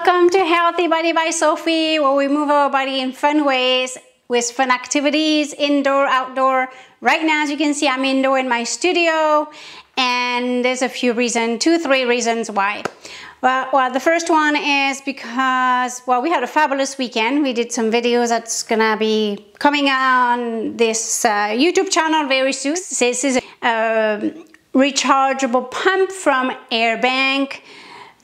Welcome to Healthy Body by Sophie, where we move our body in fun ways with fun activities, indoor, outdoor. Right now, as you can see, I'm indoor in my studio, and there's a few reasons, 2-3 reasons why. Well, the first one is because, well, we had a fabulous weekend. We did some videos that's gonna be coming on this YouTube channel very soon. This is a rechargeable pump from Airbank,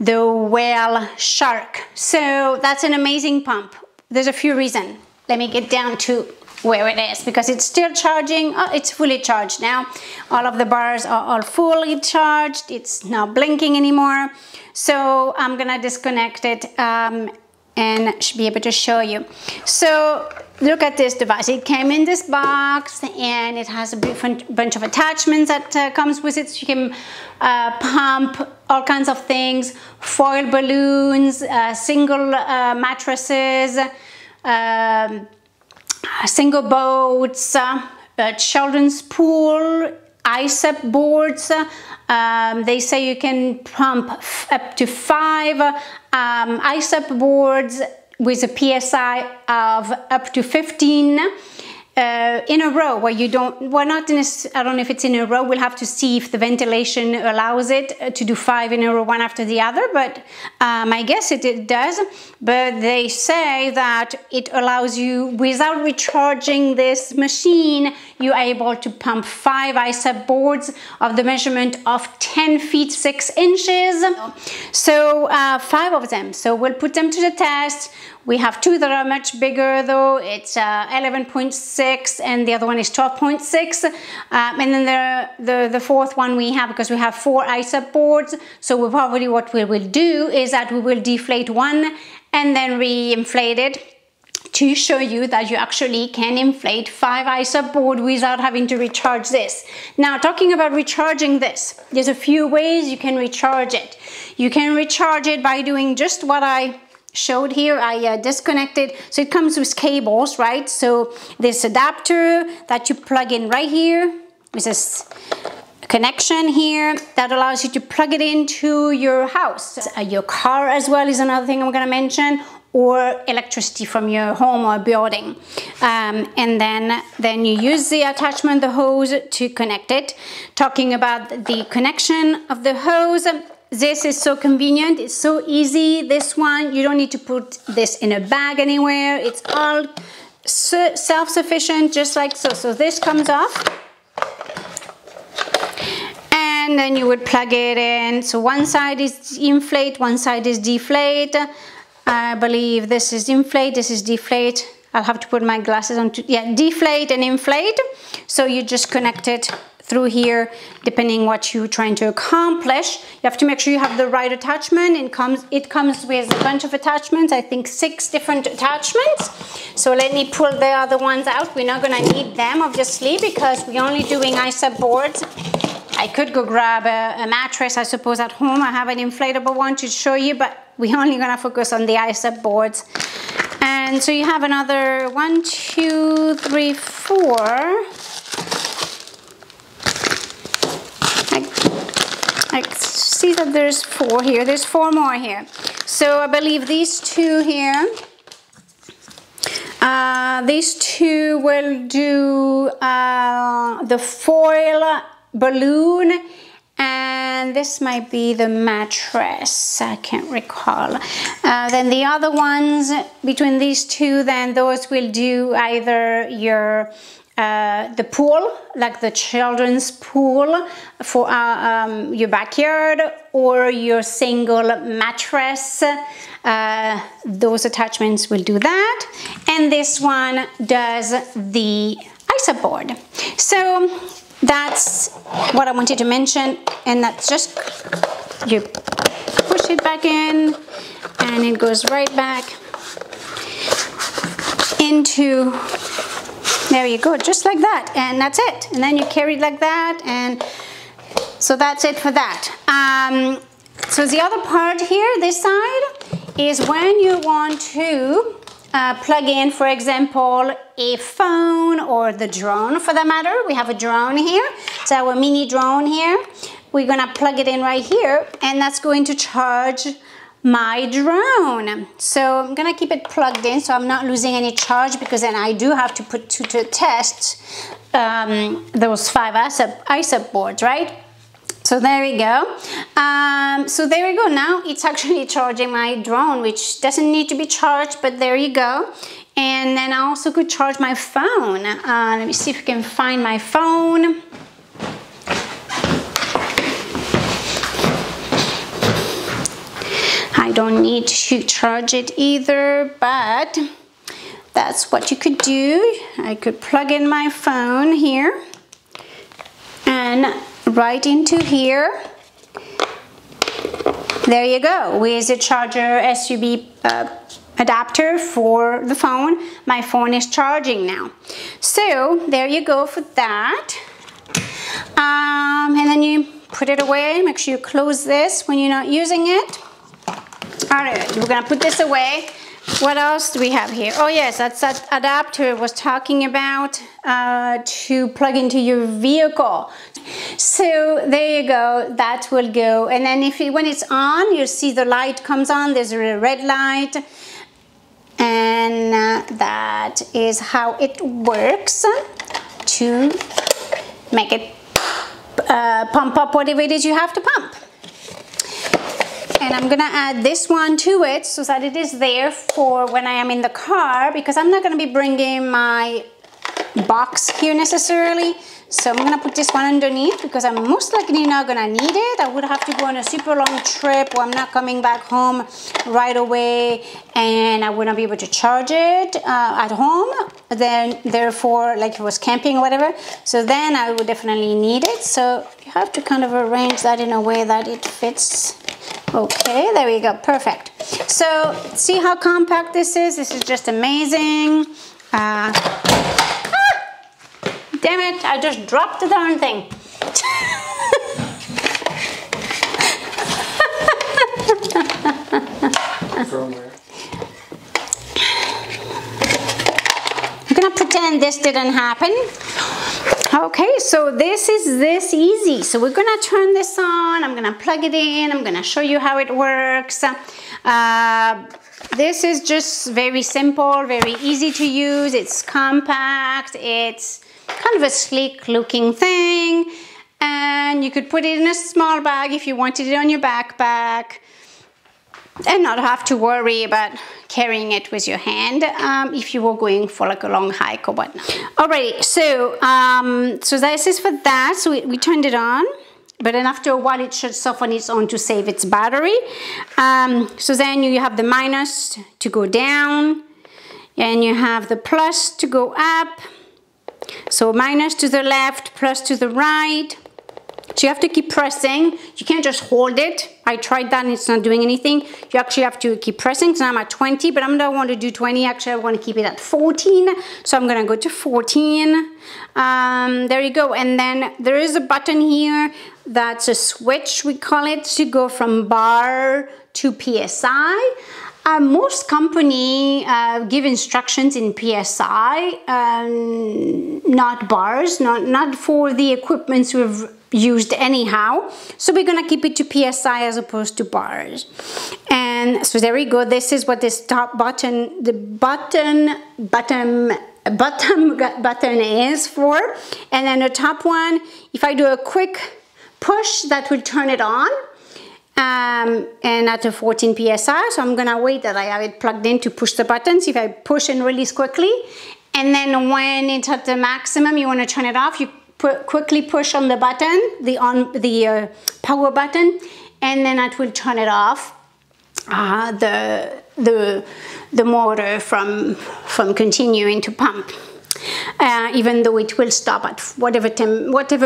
the Whaleshark. So that's an amazing pump. There's a few reasons. Let me get down to where it is, because it's still charging. Oh, it's fully charged now. All of the bars are all fully charged. It's not blinking anymore. So I'm gonna disconnect it and should be able to show you. So look at this device. It came in this box and it has a bunch of attachments that comes with it. So you can pump all kinds of things, foil balloons, single mattresses, single boats, children's pool, ISUP boards. They say you can pump up to 5 ISUP boards with a PSI of up to 15 in a row, where you don't, well, not in a, I don't know if it's in a row. We'll have to see if the ventilation allows it to do 5 in a row, one after the other, but I guess it does. But they say that it allows you, without recharging this machine, you're able to pump 5 ISUP boards of the measurement of 10 feet 6 inches. So 5 of them. So we'll put them to the test. We have 2 that are much bigger though. It's 11.6 and the other one is 12.6. And then the fourth one we have, because we have 4 ISUP boards. So probably what we will do is that we will deflate one and then re-inflate it to show you that you actually can inflate 5 ISUP board without having to recharge this. Now, talking about recharging this, there's a few ways you can recharge it. You can recharge it by doing just what I showed here. I disconnected, so it comes with cables, right? So this adapter that you plug in right here with this connection here that allows you to plug it into your house. Your car as well is another thing I'm going to mention, or electricity from your home or building. And then you use the attachment, the hose, to connect it. Talking about the connection of the hose, this is so convenient, it's so easy. This one, you don't need to put this in a bag anywhere. It's all self-sufficient, just like so. So this comes off, and then you would plug it in. So one side is inflate, one side is deflate. I believe this is inflate, this is deflate. I'll have to put my glasses on to, yeah, deflate and inflate. So you just connect it through here, depending what you're trying to accomplish. You have to make sure you have the right attachment. It comes with a bunch of attachments, I think 6 different attachments. So let me pull the other ones out. We're not gonna need them, obviously, because we're only doing ISUP boards. I could go grab a mattress, I suppose, at home. I have an inflatable one to show you, but we're only gonna focus on the ISUP boards. And so you have another 1, 2, 3, 4. I see that there's 4 here. There's 4 more here. So I believe these 2 here, these 2 will do the foil balloon, and this might be the mattress. I can't recall. Then the other ones, between these 2, then those will do either your the pool, like the children's pool for your backyard, or your single mattress. Those attachments will do that. And this one does the ISUP board. So that's what I wanted to mention, and that's just, you push it back in and it goes right back into, there you go, just like that, and that's it. And then you carry it like that, and so that's it for that. So the other part here, this side, is when you want to plug in, for example, a phone or the drone for that matter. We have a drone here. It's our mini drone here. We're gonna plug it in right here, and that's going to charge my drone. So I'm gonna keep it plugged in so I'm not losing any charge, because then I do have to put to test those 5 ISUP boards, right? So there we go. So there we go. Now it's actually charging my drone, which doesn't need to be charged, but there you go. And then I also could charge my phone. Let me see if I can find my phone. I don't need to charge it either, but that's what you could do. I could plug in my phone here and right into here. There you go, with the charger SUP adapter for the phone. My phone is charging now. So there you go for that. And then you put it away. Make sure you close this when you're not using it. All right, we're gonna put this away. What else do we have here? Oh yes, that's that adapter I was talking about to plug into your vehicle. So there you go, that will go. And then when it's on, you'll see the light comes on. There's a red light. And that is how it works to make it pump up whatever it is you have to pump. And I'm gonna add this one to it so that it is there for when I am in the car, because I'm not gonna be bringing my box here necessarily. So I'm gonna put this one underneath because I'm most likely not gonna need it. I would have to go on a super long trip where I'm not coming back home right away, and I wouldn't be able to charge it at home. Then therefore, like if it was camping or whatever, so then I would definitely need it. So you have to kind of arrange that in a way that it fits. Okay, there we go, perfect. So see how compact this is? This is just amazing. Damn it, I just dropped the darn thing. I'm gonna pretend this didn't happen. Okay, so this is this easy. So we're gonna turn this on. I'm gonna plug it in. I'm gonna show you how it works. This is just very simple, very easy to use. It's compact. It's kind of a sleek looking thing, and you could put it in a small bag if you wanted it on your backpack and not have to worry about carrying it with your hand if you were going for like a long hike or whatnot. Alrighty, so this is for that. So we turned it on, but then after a while it shuts off on its own to save its battery. So then you have the minus to go down, and you have the plus to go up. So minus to the left, plus to the right. So you have to keep pressing. You can't just hold it. I tried that and it's not doing anything. You actually have to keep pressing. So I'm at 20, but I don't want to do 20. Actually, I want to keep it at 14. So I'm going to go to 14. There you go. And then there is a button here. That's a switch, we call it, to go from bar to PSI. Most companies give instructions in PSI, not bars, not for the equipments we've used anyhow. So we're gonna keep it to PSI as opposed to bars. And so there we go. This is what this top button, the button is for. And then the top one, if I do a quick push, that will turn it on. And at a 14 PSI, so I'm gonna wait that I have it plugged in to push the buttons. If I push and release quickly, and then when it's at the maximum, you wanna turn it off, you quickly push on the button, the power button, and then that will turn it off, the motor from continuing to pump. Even though it will stop at whatever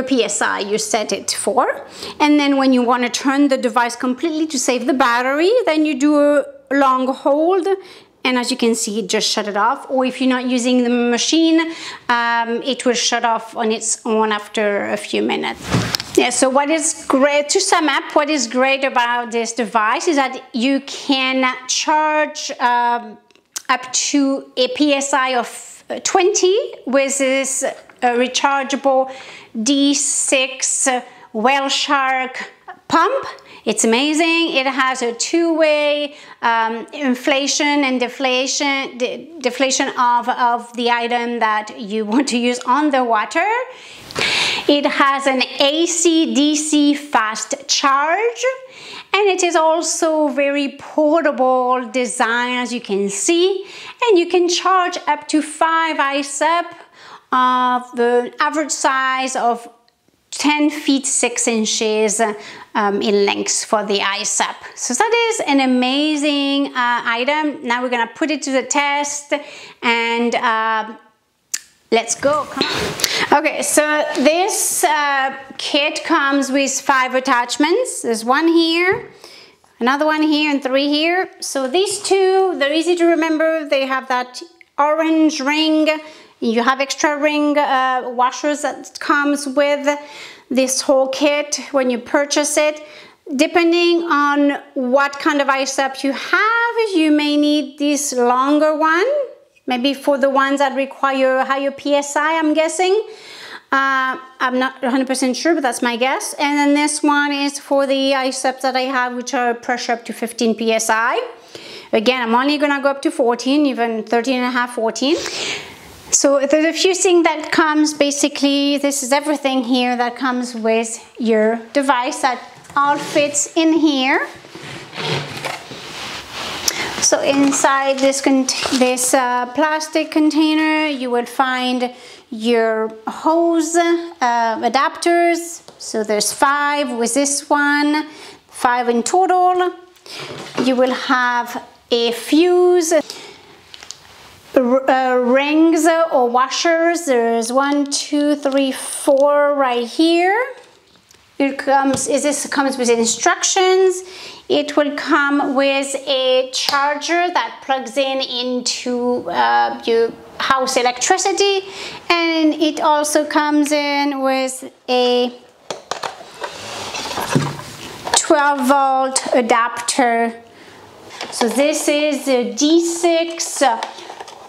PSI you set it for. And then when you want to turn the device completely to save the battery, then you do a long hold, and as you can see, it just shut it off. Or if you're not using the machine, it will shut off on its own after a few minutes. Yeah, so what is great, to sum up, what is great about this device is that you can charge up to a PSI of 20 with this rechargeable D6 Whaleshark pump, It's amazing. It has a two-way inflation and deflation of the item that you want to use on the water. It has an AC/DC fast charge, and it is also very portable design, as you can see, and you can charge up to 5 ISUP of the average size of 10 feet 6 inches in length for the ISUP. So that is an amazing item. Now we're gonna put it to the test, and let's go. Come on. Okay, so this kit comes with 5 attachments. There's one here, another one here, and 3 here. So these 2, they're easy to remember. They have that orange ring. You have extra ring washers that comes with this whole kit when you purchase it. Depending on what kind of ISUP you have, you may need this longer one. Maybe for the ones that require higher PSI, I'm guessing. I'm not 100% sure, but that's my guess. And then this one is for the ISUPs that I have, which are pressure up to 15 PSI. Again, I'm only gonna go up to 14, even 13.5, 14. So there's a few things that comes, basically, this is everything here that comes with your device that all fits in here. So inside this plastic container, you will find your hose adapters. So there's 5 with this one, 5 in total. You will have a fuse, rings or washers. There's 1, 2, 3, 4 right here. This comes with instructions. It will come with a charger that plugs in into your house electricity, and it also comes in with a 12-volt adapter. So this is the D6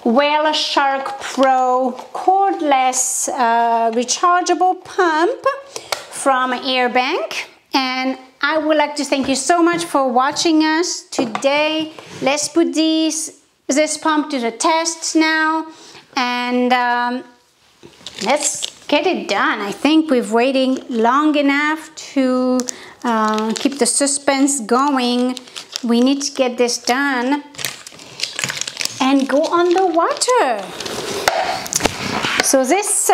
Whaleshark Pro cordless rechargeable pump from Airbank, and I would like to thank you so much for watching us today. Let's put this pump to the test now, and let's get it done. I think we've waited long enough to keep the suspense going. We need to get this done and go on the water. So this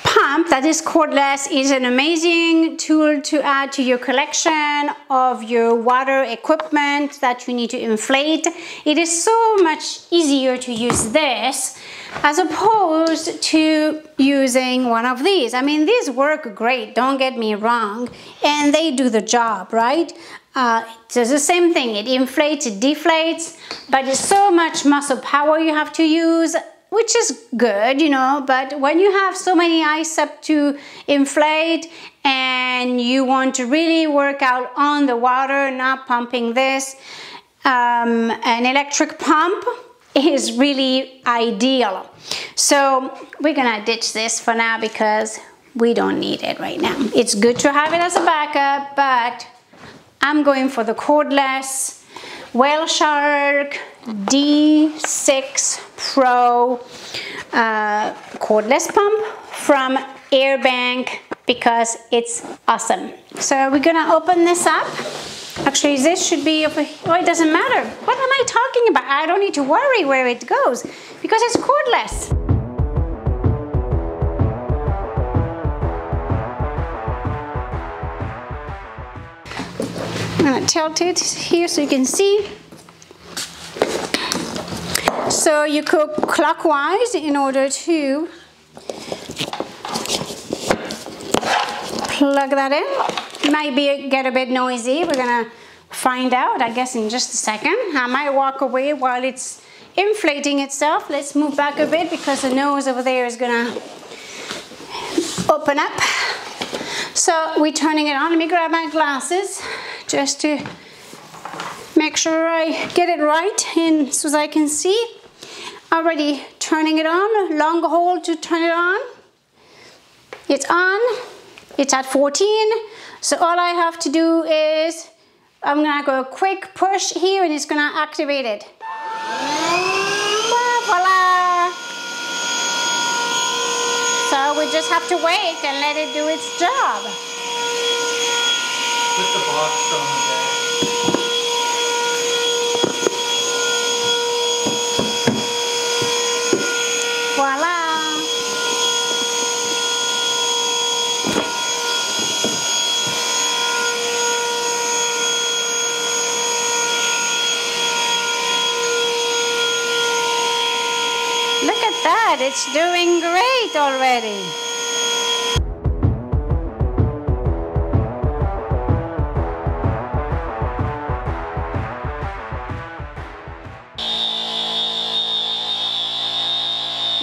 pump that is cordless is an amazing tool to add to your collection of your water equipment that you need to inflate. It is so much easier to use this as opposed to using one of these. I mean, these work great, don't get me wrong, and they do the job, right? It's the same thing, it inflates, it deflates, but it's so much muscle power you have to use, which is good, you know, but when you have so many ISUP to inflate and you want to really work out on the water, not pumping this, an electric pump is really ideal. So we're gonna ditch this for now because we don't need it right now. It's good to have it as a backup, but I'm going for the cordless Whaleshark D6 Pro cordless pump from Airbank because it's awesome. So we're gonna open this up. Actually, this should be over here. Oh, it doesn't matter. What am I talking about? I don't need to worry where it goes because it's cordless. I'm gonna tilt it here so you can see. So you go clockwise in order to plug that in. It might get a bit noisy. We're gonna find out, I guess, in just a second. I might walk away while it's inflating itself. Let's move back a bit because the nose over there is gonna open up. So we're turning it on. Let me grab my glasses just to make sure I get it right and so I can see. Already turning it on, long hold to turn it on. It's on, it's at 14. So all I have to do is I'm gonna go a quick push here and it's gonna activate it. Voila! So we just have to wait and let it do its job. Put the box on the bed. Voila! Look at that, it's doing great already.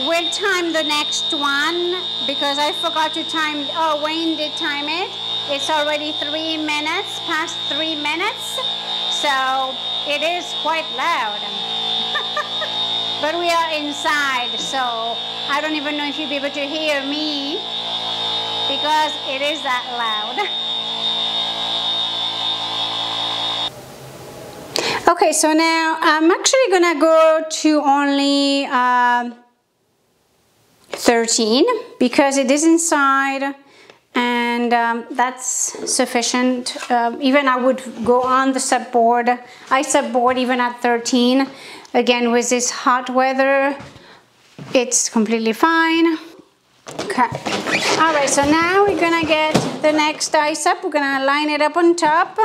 We'll time the next one because I forgot to time, oh, Wayne did time it. It's already 3 minutes, past 3 minutes, so it is quite loud. But we are inside, so I don't even know if you'll be able to hear me because it is that loud. Okay, so now I'm actually gonna go to only 13 because it is inside, and that's sufficient. Even I would go on the SUP board, ISUP board, even at 13. Again, with this hot weather, it's completely fine. Okay. All right, so now we're gonna get the next ISUP. We're gonna line it up on top.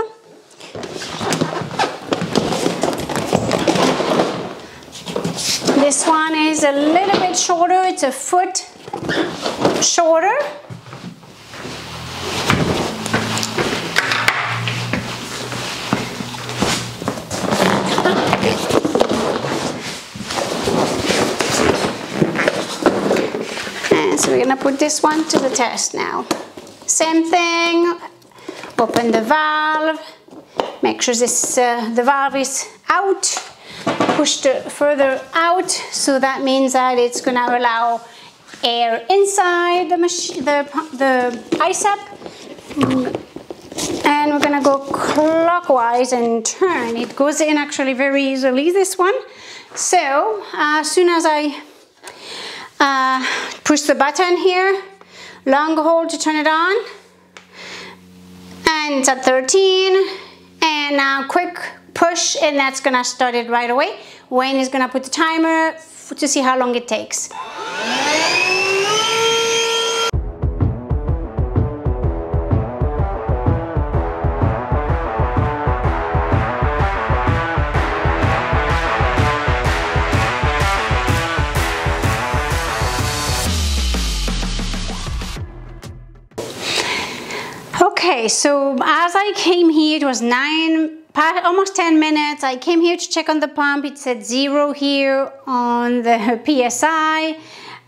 This one is a little bit shorter. It's a foot shorter. So we're gonna put this one to the test now. Same thing, open the valve, make sure this the valve is out, push it further out, so that means that it's gonna allow air inside the machine, the ISUP, and we're gonna go clockwise and turn. It goes in actually very easily, this one. So as soon as I push the button here, long hold to turn it on, and it's at 13, and now quick push, and that's gonna start it right away. Wayne is gonna put the timer to see how long it takes. Okay, so as I came here, it was almost 10 minutes. I came here to check on the pump. It said 0 here on the PSI.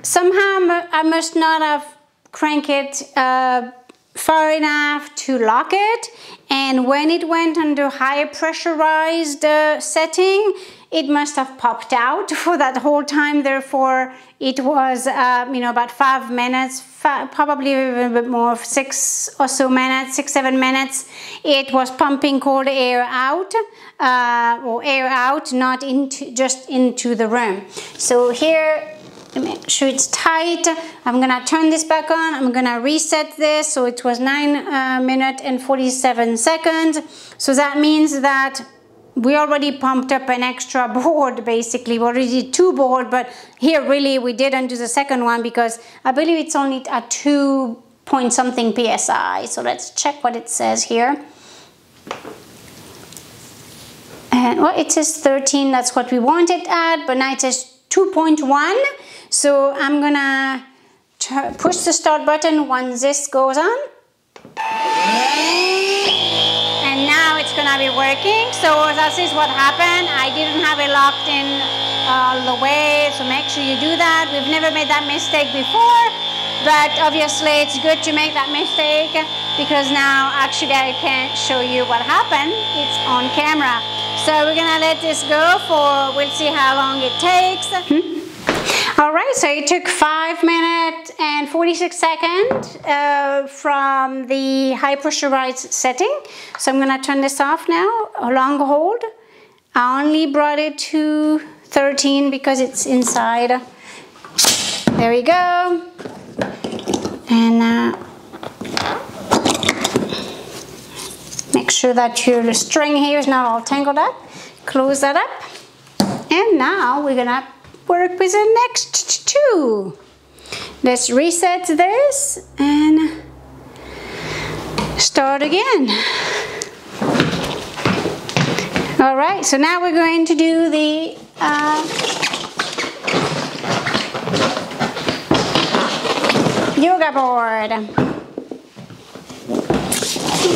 Somehow I must not have cranked it far enough to lock it. And when it went under higher pressurized setting, it must have popped out for that whole time. Therefore, it was, about 5 minutes, probably a little bit more, 6 or so minutes, 6, 7 minutes. It was pumping cold air out, not just into the room. So here, make sure it's tight. I'm gonna turn this back on. I'm gonna reset this. So it was 9 minutes and 47 seconds. So that means that we already pumped up an extra board, basically. We already did 2 boards, but here really we didn't do the second one because I believe it's only at 2 point something PSI. So let's check what it says here. And well, it says 13, that's what we wanted at, but now it says 2.1. So I'm gonna push the start button once this goes on. And now it's gonna be working. So that is what happened. I didn't have it locked in all the way, so make sure you do that. We've never made that mistake before, but obviously it's good to make that mistake because now actually I can show you what happened. It's on camera. So we're gonna let this go for, we'll see how long it takes. All right, so it took 5 minutes and 46 seconds from the high pressurized setting. So I'm gonna turn this off now, a long hold. I only brought it to 13 because it's inside. There we go. And make sure that your string here is not all tangled up. Close that up. And now we're gonna work with the next two. Let's reset this and start again. All right, so now we're going to do the yoga board. I'm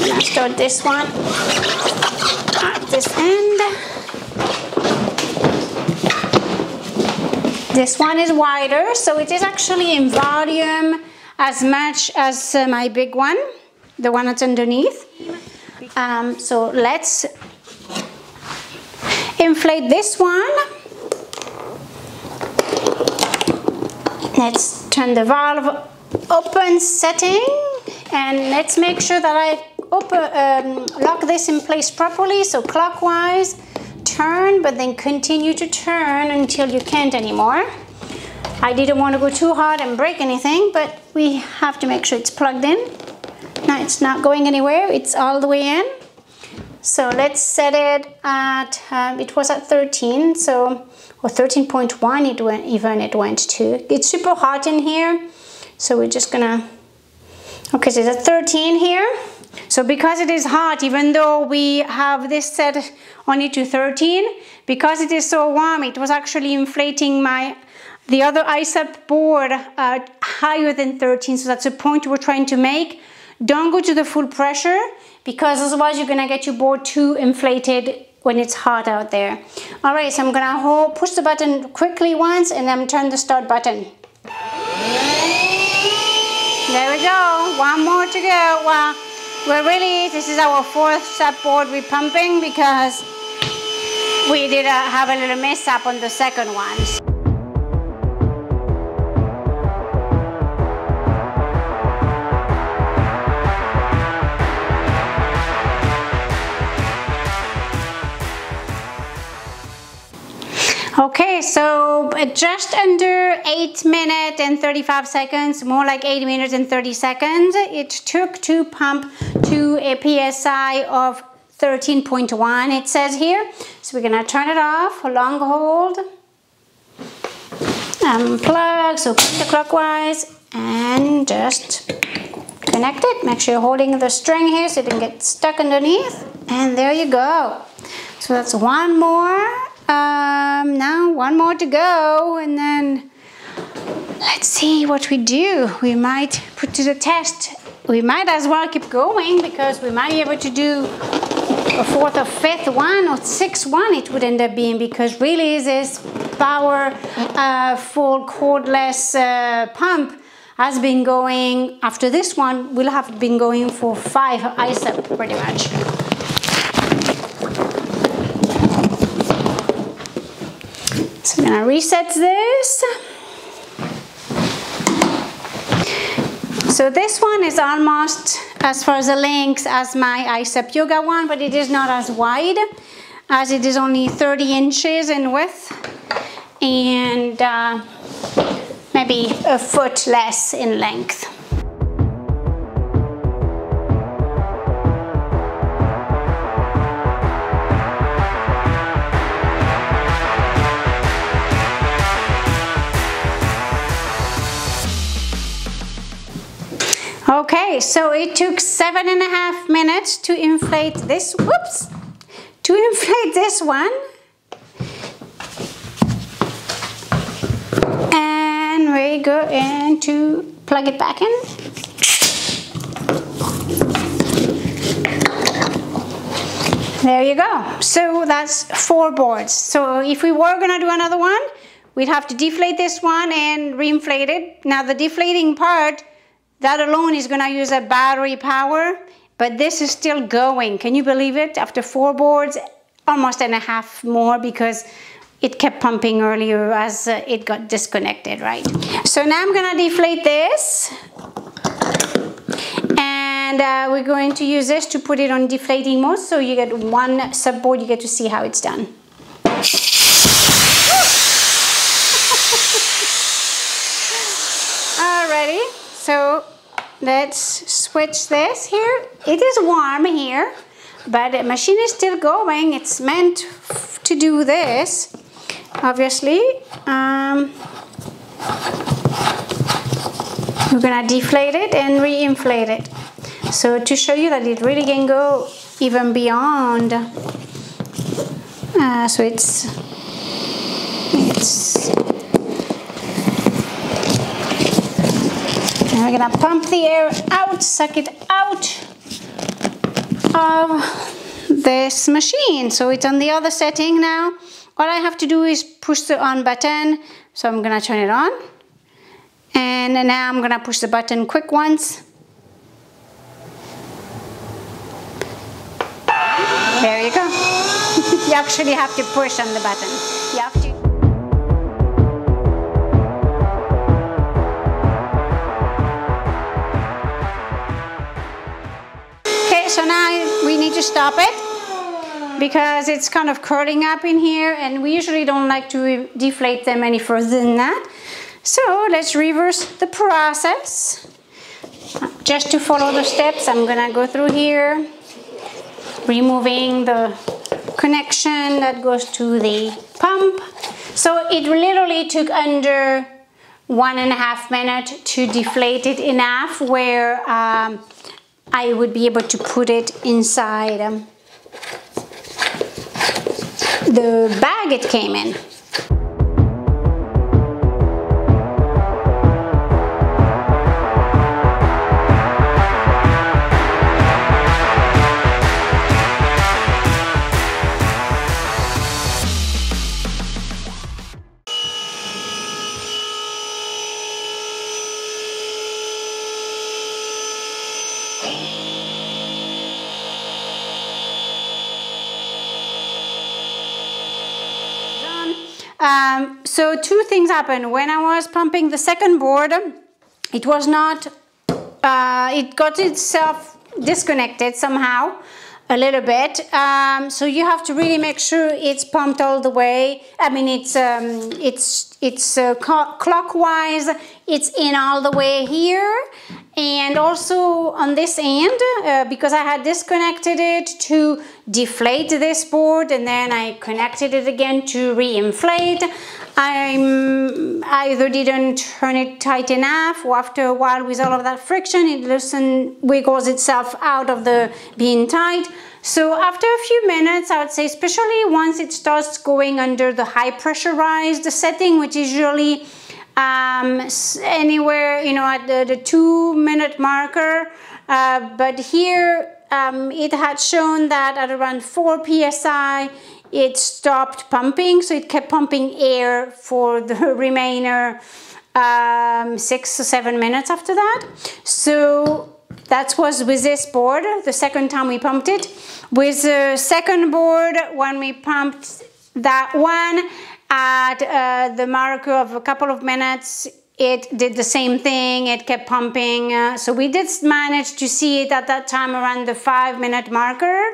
gonna start this one at this end. This one is wider, so it is actually in volume as much as my big one, the one that's underneath. So let's inflate this one. Let's turn the valve open setting, and let's make sure that I lock this in place properly. So clockwise, turn, but then continue to turn until you can't anymore. I didn't want to go too hard and break anything, but we have to make sure it's plugged in. Now it's not going anywhere, it's all the way in. So let's set it at, it was at 13, so, or 13.1 it went to. It's super hot in here, so we're just gonna, okay, so it's at 13 here. So because it is hot, even though we have this set only to 13, because it is so warm, it was actually inflating the other ISUP board higher than 13. So that's the point we're trying to make. Don't go to the full pressure, because otherwise you're gonna get your board too inflated when it's hot out there. All right, so I'm gonna push the button quickly once and then turn the start button. There we go, one more to go. Well, this is our 4th SUP board we're pumping, because we did have a little mess up on the second one. Okay, so just under 8 minutes and 35 seconds, more like 8 minutes and 30 seconds, it took to pump to a PSI of 13.1, it says here. So we're gonna turn it off, a long hold, unplug, so counterclockwise, and just connect it. Make sure you're holding the string here so it doesn't get stuck underneath, and there you go. So that's one more. Now one more to go, and then let's see what we do. We might put to the test. We might as well keep going, because we might be able to do a 4th or 5th one or 6th one it would end up being, because really this power full cordless pump has been going, after this one, will have been going for 5 ISUP pretty much. So I'm gonna reset this. So this one is almost as far as the length as my ISUP yoga one, but it is not as wide, as it is only 30 inches in width, and maybe a foot less in length. Okay, so it took 7.5 minutes to inflate this, to inflate this one. And we go in to plug it back in. There you go. So that's 4 boards. So if we were gonna do another one, we'd have to deflate this one and re-inflate it. Now the deflating part, that alone is gonna use a battery power, but this is still going. Can you believe it? After 4 boards, almost and a half more, because it kept pumping earlier as it got disconnected, right? So now I'm gonna deflate this, and we're going to use this to put it on deflating mode, so you get one subboard, you get to see how it's done. Alrighty, so let's switch this here. It is warm here, but the machine is still going. It's meant to do this, obviously. We're gonna deflate it and re-inflate it. So to show you that it really can go even beyond. So it's and we're gonna pump the air out, suck it out of this machine. So it's on the other setting now. All I have to do is push the on button. So I'm gonna turn it on. And now I'm gonna push the button quick once. There you go. You actually have to push on the button. You have to. Okay, so now we need to stop it because it's kind of curling up in here, and we usually don't like to deflate them any further than that. So let's reverse the process. Just to follow the steps, I'm gonna go through here, removing the connection that goes to the pump. So it literally took under 1.5 minutes to deflate it enough where I would be able to put it inside the bag it came in. So two things happened. When I was pumping the second board, it was not, it got itself disconnected somehow a little bit. So you have to really make sure it's pumped all the way. I mean, it's clockwise, it's in all the way here. And also on this end, because I had disconnected it to deflate this board and then I connected it again to re-inflate, I either didn't turn it tight enough, or after a while with all of that friction, it wiggles itself out of the being tight. So after a few minutes, I would say, especially once it starts going under the high pressurized setting, which is usually anywhere, you know, at the 2-minute marker, but here it had shown that at around 4 psi it stopped pumping, so it kept pumping air for the remainder 6 or 7 minutes after that. So that was with this board, the second time we pumped it. With the second board, when we pumped that one, at the marker of a couple of minutes, it did the same thing, it kept pumping. So we did manage to see it at that time around the 5-minute marker.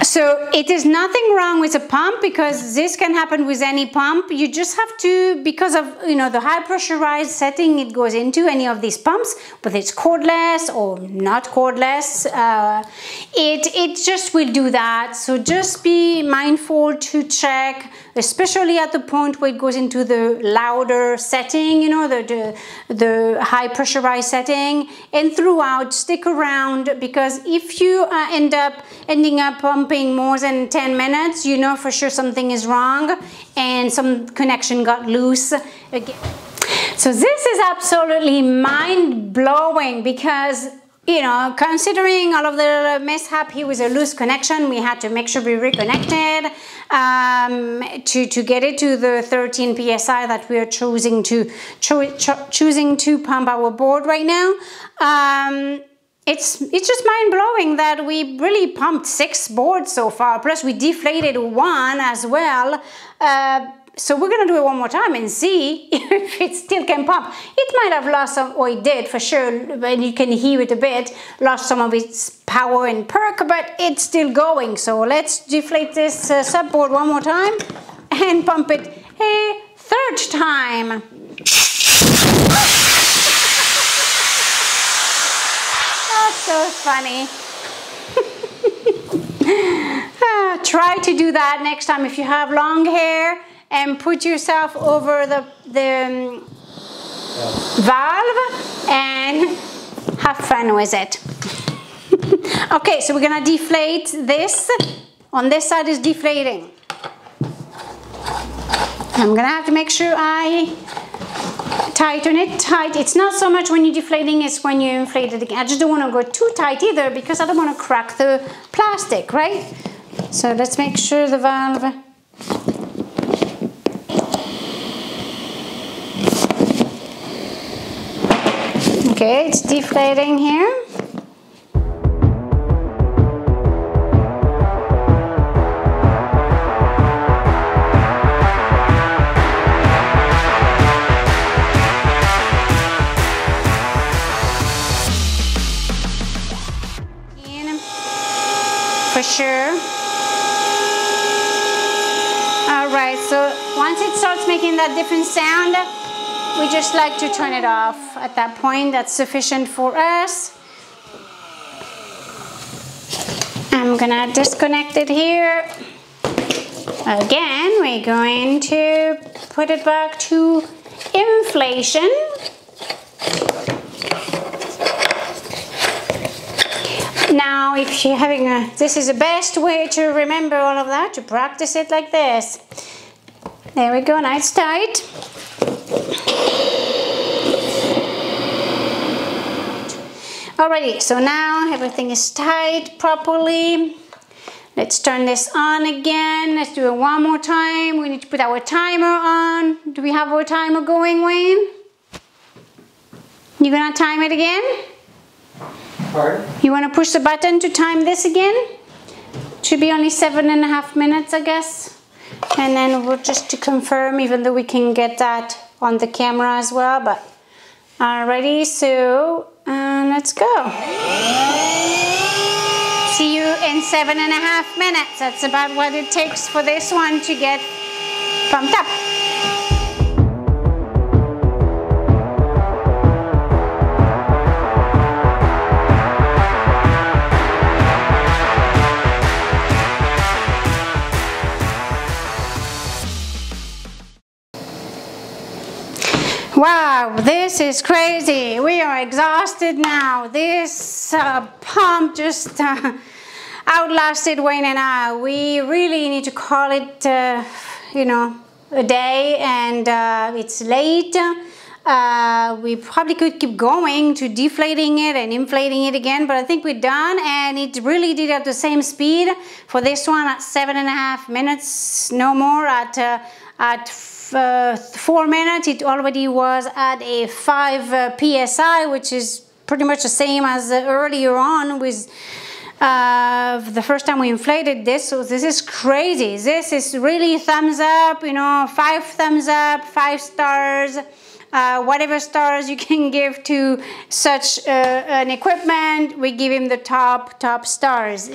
So it is nothing wrong with a pump, because this can happen with any pump. You just have to, because of, you know, the high pressurized setting it goes into any of these pumps, whether it's cordless or not cordless, it just will do that. So just be mindful to check, especially at the point where it goes into the louder setting, you know, the high pressurized setting, and throughout stick around, because if you ending up pumping more than 10 minutes, you know for sure something is wrong and some connection got loose again. So this is absolutely mind-blowing, because, you know, considering all of the mishap here with a loose connection, we had to make sure we reconnected to get it to the 13 psi that we are choosing to pump our board right now. it's just mind-blowing that we really pumped 6 boards so far, plus we deflated 1 as well. So we're gonna do it one more time and see if it still can pump. It might have lost some, or it did for sure, and you can hear it a bit, lost some of its power and perk, but it's still going. So let's deflate this SUP board one more time and pump it a 3rd time. That's so funny. Try to do that next time if you have long hair, and put yourself over the valve and have fun with it. Okay, so we're gonna deflate this. On this side is deflating. I'm gonna have to make sure I tighten it tight. It's not so much when you're deflating, it's when you inflate it again. I just don't want to go too tight either, because I don't want to crack the plastic, right? So let's make sure the valve. Okay, it's deflating here. For sure. All right, so once it starts making that different sound, we just like to turn it off at that point. That's sufficient for us. I'm gonna disconnect it here. Again, we're going to put it back to inflation. Now, if you're having this is the best way to remember all of that, to practice it like this. There we go, now it's tight. Alrighty, so now everything is tight properly. Let's turn this on again. Let's do it one more time. We need to put our timer on. Do we have our timer going, Wayne? You gonna time it again? Pardon? You wanna push the button to time this again? Should be only 7.5 minutes, I guess. And then we'll just to confirm, even though we can get that on the camera as well, but alrighty, so let's go. See you in 7.5 minutes. That's about what it takes for this one to get pumped up. Wow, this is crazy. We are exhausted now. This pump just outlasted Wayne and I. We really need to call it, you know, a day, and it's late. We probably could keep going to deflating it and inflating it again, but I think we're done, and it really did at the same speed for this one at 7.5 minutes, no more. At 4 minutes, it already was at a 5 psi, which is pretty much the same as earlier on with the first time we inflated this. So this is crazy. This is really thumbs up, you know, 5 thumbs up, 5 stars, whatever stars you can give to such an equipment, we give him the top stars.